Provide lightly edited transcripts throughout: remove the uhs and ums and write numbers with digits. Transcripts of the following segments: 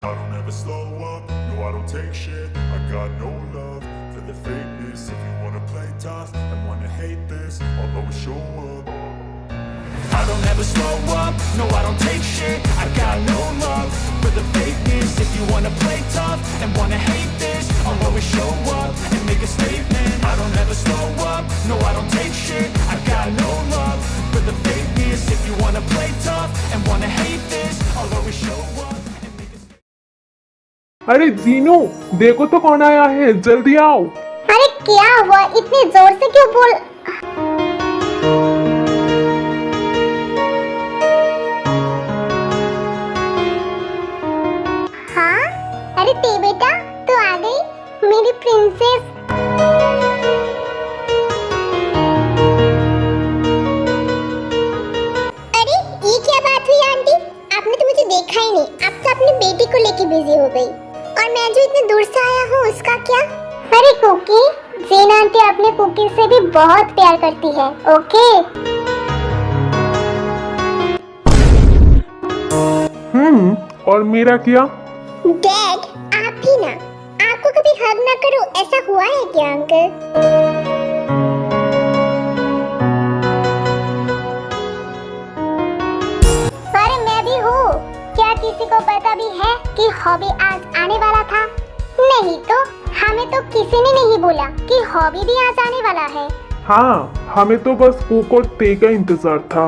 I don't ever slow up, no I don't take shit. I got no love for the fakeness. If you wanna play tough and wanna hate this, I'll always show up. I don't ever slow up, no I don't take shit. I got no love for the fakeness. If you wanna play tough and wanna hate this, I'll always show up and make a statement. I don't ever slow up, no I don't take shit. I got no love for the fakeness. If you wanna play tough and wanna hate this, I'll always show up and make a statement. अरे जीनू, देखो तो कौन आया है, जल्दी आओ। अरे क्या हुआ, इतने जोर से क्यों बोल। हाँ, अरे टी बेटा, तू आ गई मेरी प्रिंसेस। अरे ये क्या बात हुई आंटी, आपने तो मुझे देखा ही नहीं, आप तो अपनी बेटी को लेके बिजी हो गई। और मैं जो इतने दूर से आया हूँ उसका क्या। अरे कुकी, जीन आंटी अपने कुकी से भी बहुत प्यार करती है। ओके। और मेरा क्या? डैड, आप ही ना, आपको कभी हग ना करो, ऐसा हुआ है क्या अंकल? अरे मैं भी हूँ, क्या किसी को पता भी है कि हॉबी आज आने वाला था? नहीं तो हमें तो किसी ने नहीं बोला कि हॉबी भी आज आने वाला है। हाँ, हमें तो बस कुक और ते का इंतजार था।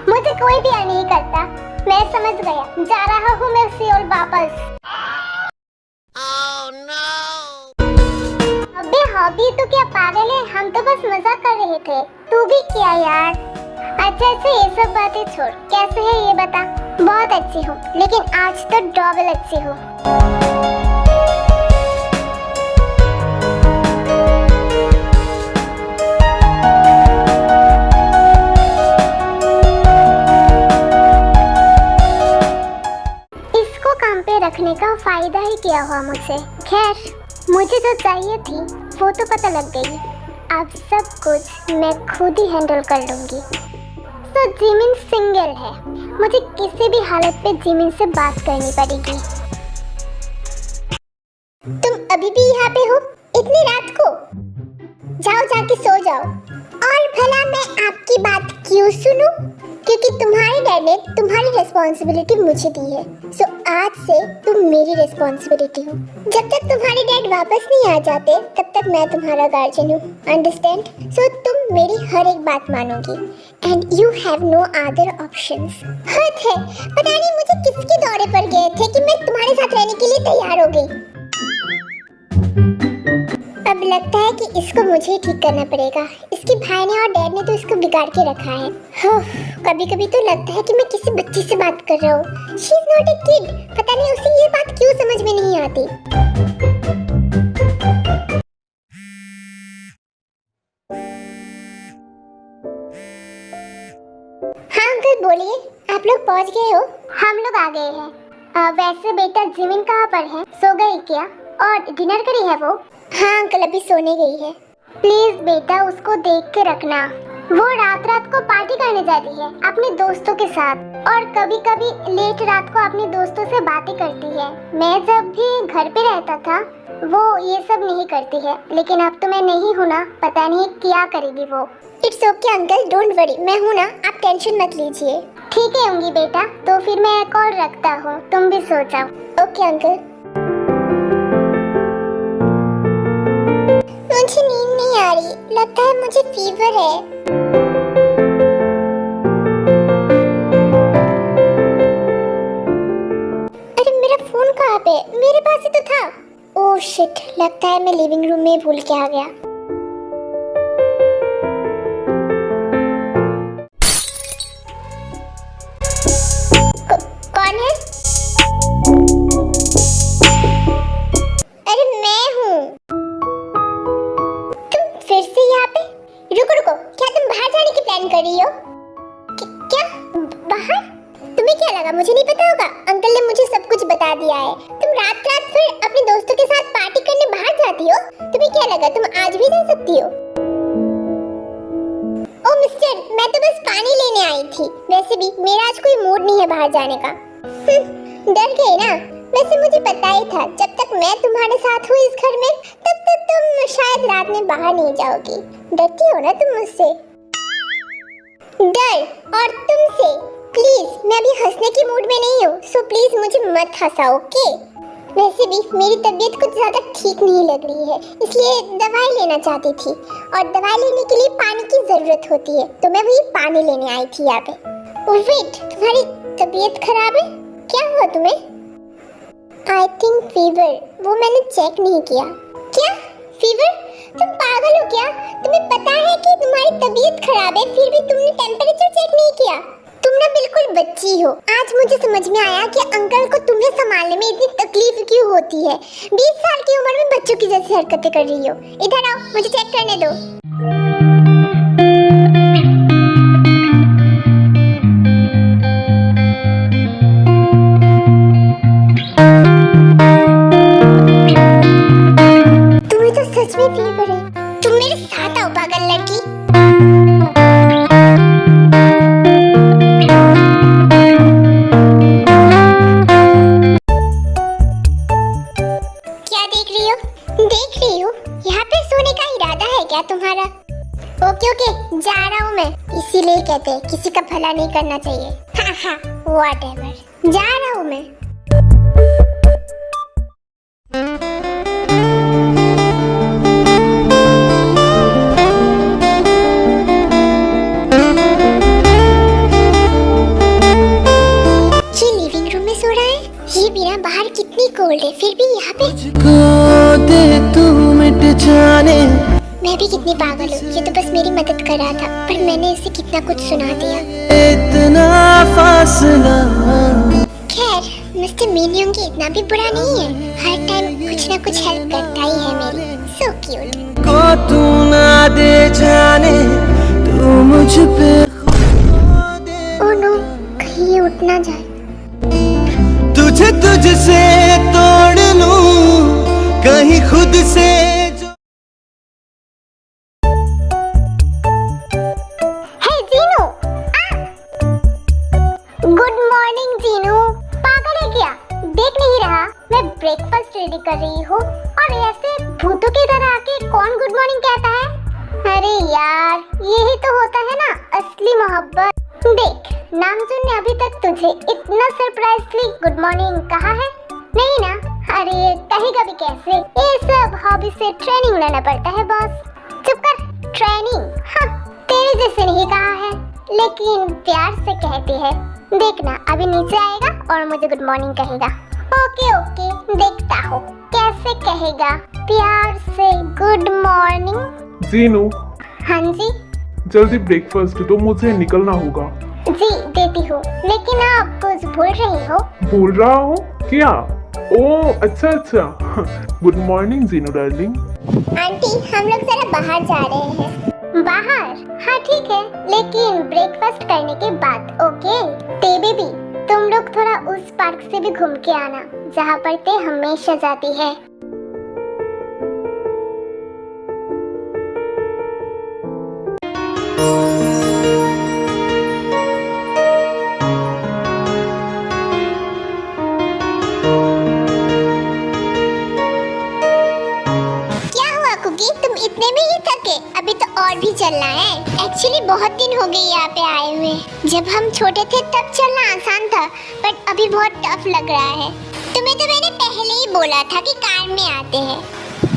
मुझे कोई प्यार नहीं करता, मैं समझ गया, जा रहा हूँ मैं सियोल वापस। अबे हॉबी तो क्या पागल है, हम तो बस मजाक कर रहे थे, तू भी क्या यार। अच्छा ये सब बातें छोड़, कैसे है ये बता। बहुत अच्छी हूँ, लेकिन आज तो डबल अच्छी हूँ। इसको काम पे रखने का फायदा ही क्या हुआ मुझे। खैर, मुझे जो चाहिए थी वो तो पता लग गई, अब सब कुछ मैं खुद ही हैंडल कर लूंगी। तो जिमिन सिंगल है, मुझे किसी भी हालत पे जिमिन से बात करनी पड़ेगी। तुम अभी भी यहाँ पे हो इतनी रात को? जाओ जाके सो जाओ। और भला मैं आपकी बात क्यों सुनूं? क्योंकि तुम्हारे डैड ने तुम्हारी रिस्पॉन्सिबिलिटी मुझे दी है, सो आज से तुम मेरी रिस्पॉन्सिबिलिटी हो। जब तक तुम्हारे डैड वापस नहीं आ जाते तब तक मैं तुम्हारा गार्जियन हूँ, अंडरस्टैंड? सो तुम मेरी हर एक बात मानोगी and you have no other options. हद है, पता नहीं मुझे किसके दौरे पर गए थे कि मैं तुम्हारे साथ रहने के लिए तैयार हो गई। अब लगता है कि इसको मुझे ही ठीक करना पड़ेगा, इसके भाई ने और डैड ने तो इसको बिगाड़ के रखा है। कभी कभी तो लगता है कि मैं किसी बच्ची से बात कर रहा हूँ। She is not a kid, पता नहीं उसे ये बात क्यों समझ में नहीं आती। हाँ अंकल बोलिए, आप लोग पहुँच गए हो? हम लोग आ गए हैं। वैसे बेटा जिमिन कहाँ पर है, सो गई क्या? और डिनर करी है वो? हाँ अंकल अभी सोने गई है। प्लीज बेटा उसको देख के रखना, वो रात रात को पार्टी करने जाती है अपने दोस्तों के साथ और कभी कभी लेट रात को अपने दोस्तों से बातें करती है। मैं जब भी घर पे रहता था वो ये सब नहीं करती है, लेकिन अब तो मैं नहीं हूँ ना, पता नहीं क्या करेगी वो। It's okay uncle, don't worry, मैं हूँ ना, आप टेंशन मत लीजिए। ठीक है होंगी बेटा, तो फिर मैं कॉल रखता हूँ, तुम भी सो जाओ। Okay uncle. मुझे नींद नहीं आ रही, लगता है मुझे फीवर है। अरे मेरा फोन कहाँ पे? मेरे पास ही तो था। ओह शिट, लगता है मैं लिविंग रूम में भूल के आ गया। कौन है? अरे मैं हूँ। फिर से यहाँ पे? रुको रुको, क्या तुम बाहर जाने की प्लान कर रही हो? क्या बाहर? तुम्हें क्या लगा मुझे नहीं पता होगा? अंकल ने मुझे सब कुछ बता दिया है। तुम रात रात फिर अपने दोस्तों के साथ पार्टी करने बाहर जाती हो? तुम्हें क्या लगा तुम आज भी जा सकती हो? ओ मिस्टर, मैं तो बस पानी लेने आई थी। वैसे भी मेरा आज कोई मूड नहीं है बाहर जाने का। डर गए ना? वैसे मुझे पता ही था जब तक मैं तुम्हारे साथ हूँ इस घर में तब तक तुम शायद रात में बाहर नहीं जाओगी। डरती हो ना तुम मुझसे? डर और तुमसे? प्लीज, मैं अभी हंसने की मूड में नहीं हूँ, सो प्लीज मुझे मत हंसाओ, ओके? वैसे भी मेरी तबीयत कुछ ज्यादा ठीक नहीं लग रही है, इसलिए दवाई लेना चाहती थी और दवाई लेने के लिए पानी की जरूरत होती है, तो मैं वही पानी लेने आई थी यहाँ पे। वेट, तुम्हारी तबीयत खराब है? क्या हुआ तुम्हें? आई थिंक फीवर, वो मैंने चेक नहीं किया। क्या फीवर? तुम पागल हो क्या? तुम्हें पता है कि तुम्हारी तबीयत खराब है, फिर भी तुमने टेम्परेचर चेक नहीं किया? तुम ना बिल्कुल बच्ची हो। आज मुझे समझ में आया कि अंकल को तुम्हें संभालने में इतनी तकलीफ क्यों होती है। 20 साल की उम्र में बच्चों की जैसी हरकतें कर रही हो। इधर आओ, मुझे चेक करने दो। तुम्हें तो सच में फीवर है। तुम मेरे साथ आओ पागल लड़की। क्या तुम्हारा? ओके, जा रहा हूँ मैं, इसीलिए कहते हैं किसी का भला नहीं करना चाहिए। हाँ हाँ, व्हाटएवर, जा रहा हूँ मैं। ये लिविंग रूम में सो रहा है, ये बिना बाहर कितनी कोल्ड है, फिर भी यहाँ पे। दे तू मिट जाने। मैं भी कितनी पागल हूँ, ये तो बस मेरी मदद कर रहा था, पर मैंने इसे कितना कुछ सुना दिया। इतना फासला। खैर, मिस्टर मीनियोंगी इतना भी बुरा नहीं है, हर टाइम कुछ ना कुछ हेल्प करता ही है मेरी। So cute. को तू ना दे जाने, तू मुझ पे। ओह नो, कहीं ये उठ ना जाए। तुझसे तोड़ लूं, कहीं खुद से। ब्रेकफास्ट रेडी कर रही हो और ऐसे भूतों की तरह आके कौन गुड मॉर्निंग कहता है? अरे यार, यही तो होता है ना असली मोहब्बत। देख, नामजुन ने अभी तक तुझे इतना सरप्राइजली गुड मॉर्निंग कहा है नहीं ना? अरे कहेगा भी कैसे? ये सब हॉबी से ट्रेनिंग लेना पड़ता है बॉस। चुप कर, ट्रेनिंग? हाँ, तेरे जैसे नहीं कहा है, लेकिन प्यार से कहती है। देखना, अभी नीचे आएगा और मुझे गुड मॉर्निंग कहेगा। ओके, देखता हूँ कैसे कहेगा प्यार से गुड मॉर्निंग। जीनू। हाँ जी। जल्दी ब्रेकफास्ट दो, मुझे निकलना होगा। जी देती हूँ, लेकिन आप कुछ भूल रही हो। भूल रहा हूँ? क्या? ओह अच्छा। Good morning Jinu darling. Aunty, हम लोग जरा बाहर जा रहे हैं। बाहर? हाँ ठीक है, लेकिन ब्रेकफास्ट करने के बाद। ओके तेरे भी, तुम लोग थोड़ा उस पार्क से भी घूम के आना जहाँ पर ते हमेशा जाती है। क्या हुआ कुकी, तुम इतने में ही थके? अभी तो और भी चलना है। एक्चुअली बहुत दिन हो गए यहाँ पे आए हुए। जब हम छोटे थे तब चलना आसान था, बट अभी बहुत टफ लग रहा है। तुम्हें तो मैंने पहले ही बोला था कि कार में आते हैं।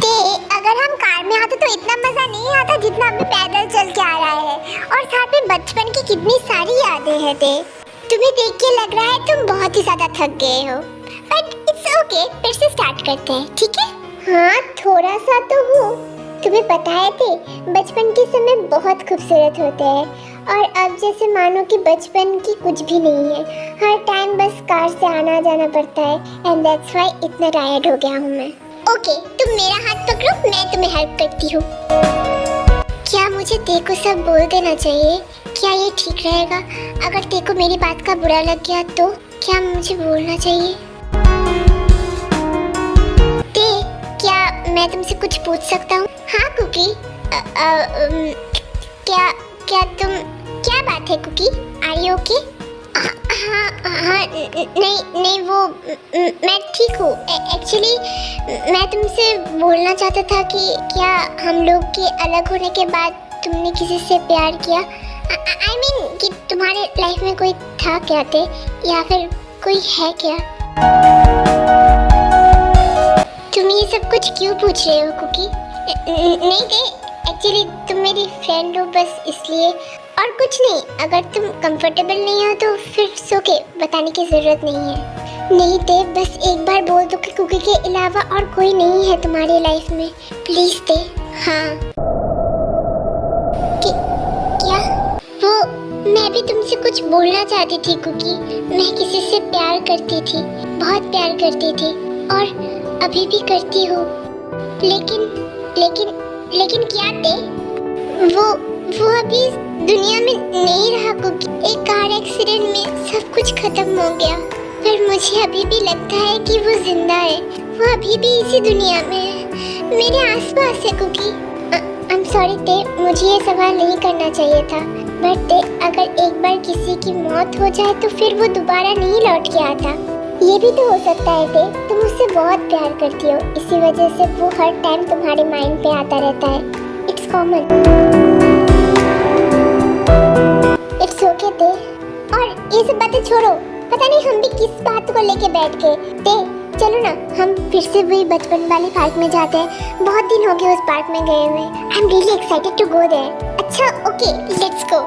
ते अगर हम कार में आते तो इतना मजा नहीं आता जितना अभी पैदल चल के आ रहा है। और साथ में बचपन की कितनी सारी यादें हैं। ते तुम्हें देख के लग रहा है तुम बहुत ही ज्यादा थक गए हो, बट इट्स ओके, फिर से स्टार्ट करते हैं, ठीक है? हाँ, थोड़ा सा तो हूँ। तुम्हें पता है थे, बचपन के समय बहुत खूबसूरत होते हैं और अब जैसे मानो कि बचपन की कुछ भी नहीं है। हर टाइम बस कार से आना जाना पड़ता है, एंड दैट्स व्हाई इतना टायर्ड हो गया हूँ मैं। ओके, तुम मेरा हाथ पकड़ो, मैं तुम्हें हेल्प करती हूँ। क्या मुझे तेको सब बोल देना चाहिए? क्या ये ठीक रहेगा? अगर तेको मेरी बात का बुरा लग गया तो क्या मुझे बोलना चाहिए? ते, क्या मैं तुमसे कुछ पूछ सकता हूँ? हाँ कुकी। क्या तुम, क्या बात है कुकी? Are you okay? हाँ हाँ नहीं वो मैं ठीक हूँ। एक्चुअली मैं तुमसे बोलना चाहता था कि क्या हम लोग के अलग होने के बाद तुमने किसी से प्यार किया? आई मीन कि तुम्हारे लाइफ में कोई था क्या थे, या फिर कोई है क्या? तुम ये सब कुछ क्यों पूछ रहे हो कुकी? नहीं एक्चुअली तुम मेरी फ्रेंड हो बस इसलिए, और कुछ नहीं। अगर तुम कंफर्टेबल नहीं हो तो फिर सोके बताने की जरूरत नहीं है। नहीं ते बस एक बार बोल दो कि कुकी के अलावा और कोई नहीं है तुम्हारी लाइफ में, प्लीज ते। हाँ क्या? वो मैं भी तुमसे कुछ बोलना चाहती थी कुकी। मैं किसी से प्यार करती थी, बहुत प्यार करती थी, और अभी भी करती हूँ। लेकिन क्या थे? वो अभी इस दुनिया में नहीं रहा कुकी। एक कार एक्सीडेंट में सब कुछ खत्म हो गया, पर मुझे अभी भी लगता है कि वो जिंदा है। वो अभी भी इसी दुनिया में है, मेरे आसपास है कुकी। आई एम सॉरी ते, मुझे ये सवाल नहीं करना चाहिए था, बट ते अगर एक बार किसी की मौत हो जाए तो फिर वो दोबारा नहीं लौट के आता। ये भी तो हो सकता है ते, तुम उससे बहुत प्यार करती हो, इसी वजह से वो हर टाइम तुम्हारे माइंड पे आता रहता है। It's common. इट्स ओके ते। और ये सब बातें छोड़ो, पता नहीं हम भी किस बात को लेके बैठ गए। ते चलो ना हम फिर से वही बचपन वाले पार्क में जाते हैं। बहुत दिन हो गए उस पार्क में गए हुए। I am really excited to go there. अच्छा ओके लेट्स गो।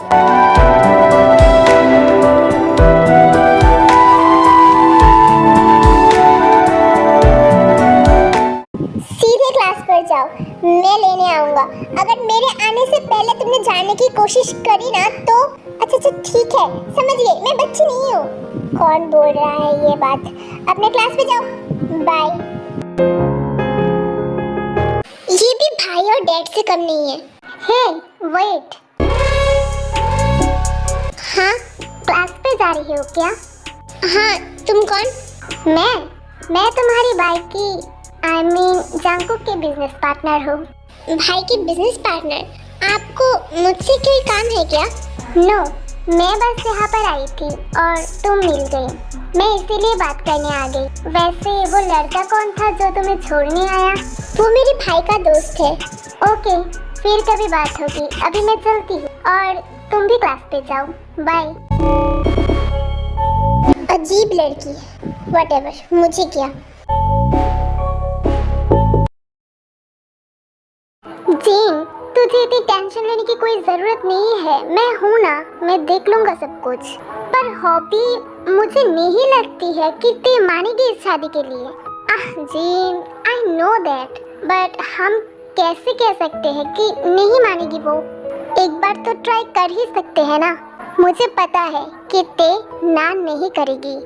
सीधे क्लास पर जाओ, मैं लेने आऊंगा। अगर मेरे आने से पहले तुमने जाने की कोशिश करी ना तो अच्छा ठीक है, समझ गई, मैं बच्ची नहीं हूँ। कौन बोल रहा है ये बात? अपने क्लास पे जाओ, बाय। ये भी भाई और डैड से कम नहीं है। हे वेट, हाँ क्लास पे जा रही हो क्या? हाँ तुम कौन? मैं तुम्हारी भाई की आई मीन जांगकुक के बिजनेस पार्टनर हूँ। भाई की बिजनेस पार्टनर? आपको मुझसे कोई काम है क्या? नो, मैं बस यहाँ पर आई थी और तुम मिल गई, मैं इसीलिए बात करने आ गई। वैसे वो लड़का कौन था जो तुम्हें छोड़ने आया? वो मेरे भाई का दोस्त है। ओके फिर कभी बात होगी, अभी मैं चलती हूँ और तुम भी क्लास पे जाओ, बाय। अजीब लड़की, व्हाटएवर, मुझे क्या। जीन तुझे इतनी टेंशन लेने की कोई जरूरत नहीं है, मैं हूँ ना, मैं देख लूंगा सब कुछ। पर हॉबी मुझे नहीं लगती है कि ते मानेगी इस शादी के लिए। Gene I know that, but हम कैसे कह सकते हैं कि नहीं मानेगी वो? एक बार तो ट्राई कर ही सकते हैं ना। मुझे पता है कि ते ना नहीं करेगी,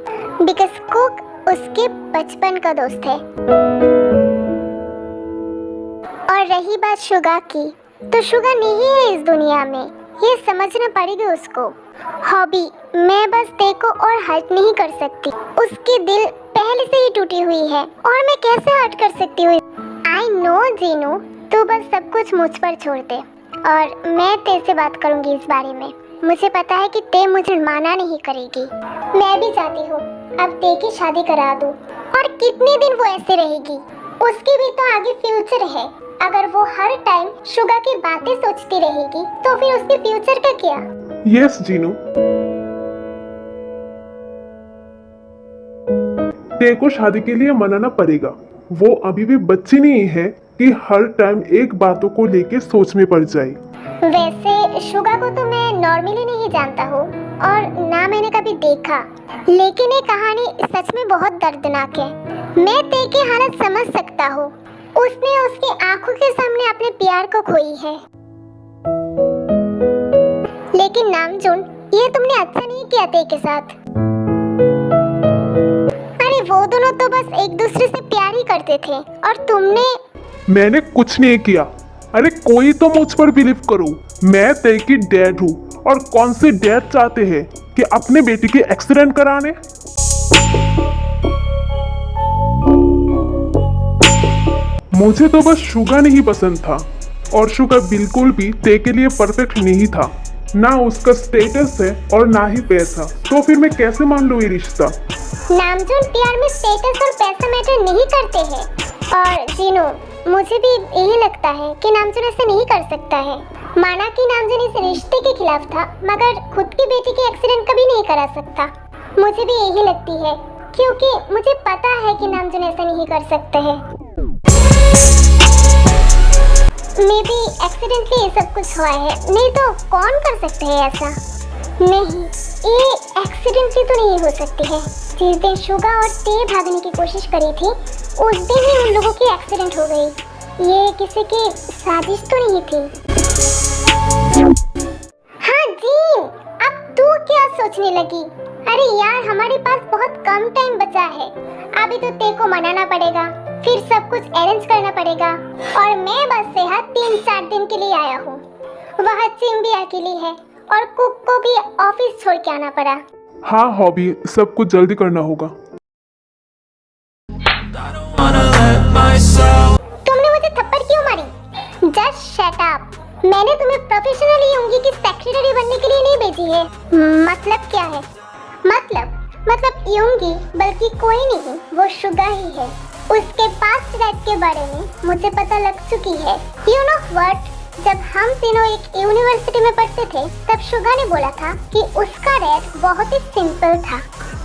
बिकॉज कुक उसके बचपन का दोस्त है। और रही बात शुगा की, तो शुगा नहीं है इस दुनिया में, ये समझना पड़ेगी उसको। हॉबी मैं बस ते को और हर्ट नहीं कर सकती, उसकी दिल पहले से ही टूटी हुई है और मैं कैसे हर्ट कर सकती हूँ? आई नो जीनू, तू बस सब कुछ मुझ पर छोड़ दे और मैं ते से बात करूँगी इस बारे में। मुझे पता है कि ते मुझे माना नहीं करेगी। मैं भी चाहती हूँ अब ते की शादी करा दूँ। और कितने दिन वो ऐसे रहेगी? उसकी भी तो आगे फ्यूचर है। अगर वो हर टाइम शुगा की बातें सोचती रहेगी तो फिर उसके फ्यूचर का क्या? यस जीनू, ते को शादी के लिए मनाना पड़ेगा। वो अभी भी बच्ची नहीं है कि हर टाइम एक बातों को लेके सोच में पड़ जाए। वैसे शुगा को तो मैं नॉर्मली नहीं जानता हूँ और ना मैंने कभी देखा, लेकिन ये कहानी सच में बहुत दर्दनाक है। मैं ते की हालत समझ सकता हूँ। उसने उसकी आंखों के सामने अपने प्यार को खोई है। लेकिन नामजून, ये तुमने अच्छा नहीं किया ते के साथ। अरे वो दोनों तो बस एक दूसरे से प्यार ही करते थे और तुमने। मैंने कुछ नहीं किया। अरे कोई तो मुझ पर बिलीव करो, मैं ते की डैड हूँ और कौन से डैड चाहते हैं कि अपने बेटी के एक्सीडेंट कराने? मुझे तो बस शुगा नहीं पसंद था और शुगा बिल्कुल भी ते के लिए परफेक्ट नहीं था। ना उसका स्टेटस है और ना ही पैसा, तो फिर मैं कैसे मान लूँ ये रिश्ता? नामजून प्यार में स्टेटस और पैसा मैटर नहीं करते हैं। और जीनू, मुझे भी यही लगता है कि नामजून ऐसा नहीं कर सकता है। माना कि नामजून इस रिश्ते के खिलाफ था, मगर खुद की बेटी के एक्सीडेंट कभी नहीं करा सकता। मुझे भी यही लगती है, क्योंकि मुझे पता है कि नामजून ऐसा नहीं कर सकते हैं। मे बी एक्सीडेंटली ये सब कुछ हुआ है, नहीं तो कौन कर सकते हैं ऐसा? नहीं, ये एक्सीडेंटली तो नहीं हो सकती है। जिस दिन शुगा और ते भागने की कोशिश करी थी, उस दिन ही उन लोगों की एक्सीडेंट हो गई। ये किसी की साजिश तो नहीं थी। हाँ जी, अब तू क्या सोचने लगी? अरे यार, हमारे पास बहुत कम टाइम बचा है। अभी तो ते को मनाना पड़ेगा, फिर सब कुछ अरेंज करना पड़ेगा, और मैं बस से 3-4 दिन के लिए आया हूँ। वह चिम भी अकेली है और कुक को भी ऑफिस छोड़ के आना पड़ा। हाँ हॉबी, सब कुछ जल्दी करना होगा। तुमने मुझे थप्पड़ क्यों मारी? Just shut up. मैंने तुम्हें प्रोफेशनली योंगी की सेक्रेटरी बनने के लिए नहीं भेजी है। मतलब क्या है? मतलब योंगी बल्कि कोई नहीं, वो शुगा ही है। उसके पास्ट लाइफ के बारे में मुझे पता लग चुकी है। You know what? जब हम तीनों एक यूनिवर्सिटी में पढ़ते थे, तब शुगा ने बोला था कि उसका डैड बहुत ही सिंपल था।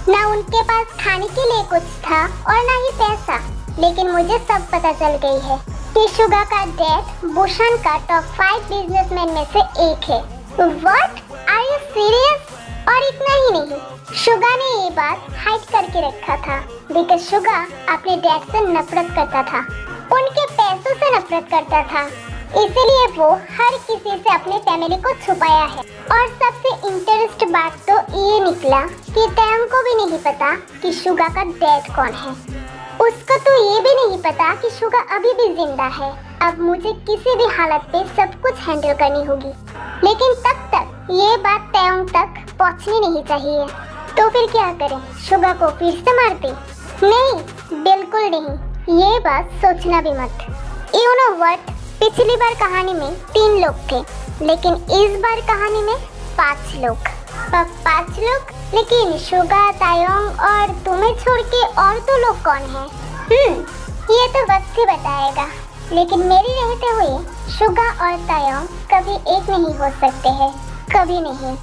ना उनके पास खाने के लिए कुछ था और ना ही पैसा। लेकिन मुझे सब पता चल गई है कि शुगा का डैड बुशान का टॉप 5 बिजनेसमैन में से एक है। व्हाट? Are you serious? और इतना ही नहीं, शुगा ने ये बात हाइड करके रखा था, बिकॉज शुगा अपने डैड से नफरत करता था, उनके पैसों से नफरत करता था। इसीलिए वो हर किसी से अपने फैमिली को छुपाया है। और सबसे इंटरेस्ट बात तो ये निकला कि तैम को भी नहीं पता कि शुगा का डैड कौन है। उसको तो ये भी नहीं पता कि शुगा अभी भी जिंदा है। अब मुझे किसी भी हालत पे सब कुछ हैंडल करनी होगी, लेकिन तब तक ये बात तैम तक पहुंचनी नहीं चाहिए। तो फिर क्या करें? शुगा को फिर से मार दें? नहीं, बिल्कुल नहीं। ये बात सोचना भी मत। You know what? पिछली बार कहानी में 3 लोग थे, लेकिन इस बार कहानी में 5 लोग। 5 लोग? लेकिन शुगा, तायोंग और तुम्हें छोड़ के और 2 लोग कौन हैं? ये तो वक्त ही बताएगा। लेकिन मेरे रहते हुए शुगा और तायोंग कभी एक नहीं हो सकते हैं, कभी नहीं।